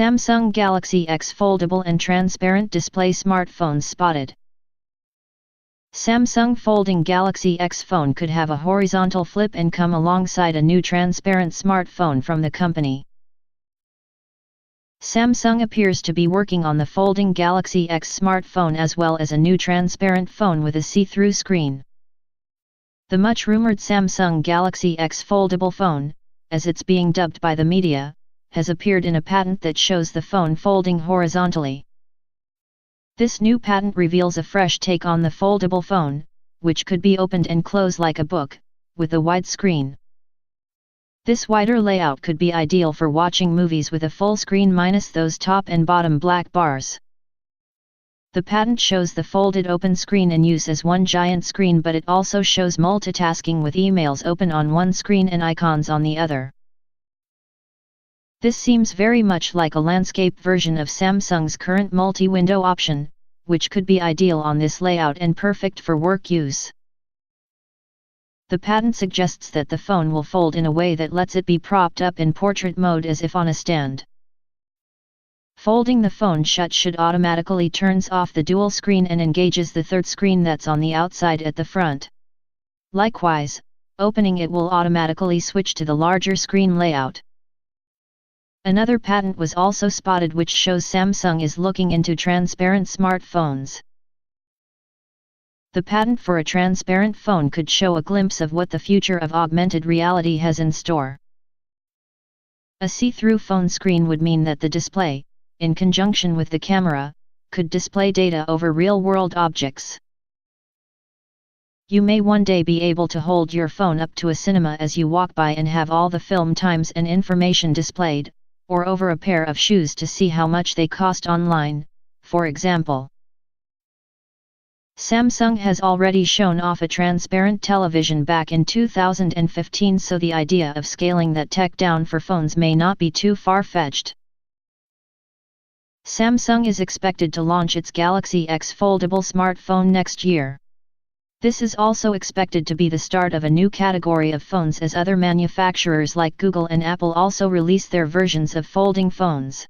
Samsung Galaxy X foldable and transparent display smartphones spotted. Samsung folding Galaxy X phone could have a horizontal flip and come alongside a new transparent smartphone from the company. Samsung appears to be working on the folding Galaxy X smartphone as well as a new transparent phone with a see-through screen. The much-rumored Samsung Galaxy X foldable phone, as it's being dubbed by the media, has appeared in a patent that shows the phone folding horizontally. This new patent reveals a fresh take on the foldable phone, which could be opened and closed like a book, with a wide screen. This wider layout could be ideal for watching movies with a full screen minus those top and bottom black bars. The patent shows the folded open screen in use as one giant screen, but it also shows multitasking with emails open on one screen and icons on the other. This seems very much like a landscape version of Samsung's current multi-window option, which could be ideal on this layout and perfect for work use. The patent suggests that the phone will fold in a way that lets it be propped up in portrait mode as if on a stand. Folding the phone shut should automatically turns off the dual screen and engages the third screen that's on the outside at the front. Likewise, opening it will automatically switch to the larger screen layout. Another patent was also spotted which shows Samsung is looking into transparent smartphones. The patent for a transparent phone could show a glimpse of what the future of augmented reality has in store. A see-through phone screen would mean that the display, in conjunction with the camera, could display data over real-world objects. You may one day be able to hold your phone up to a cinema as you walk by and have all the film times and information displayed, or over a pair of shoes to see how much they cost online, for example. Samsung has already shown off a transparent television back in 2015, so the idea of scaling that tech down for phones may not be too far-fetched. Samsung is expected to launch its Galaxy X foldable smartphone next year. This is also expected to be the start of a new category of phones as other manufacturers like Google and Apple also release their versions of folding phones.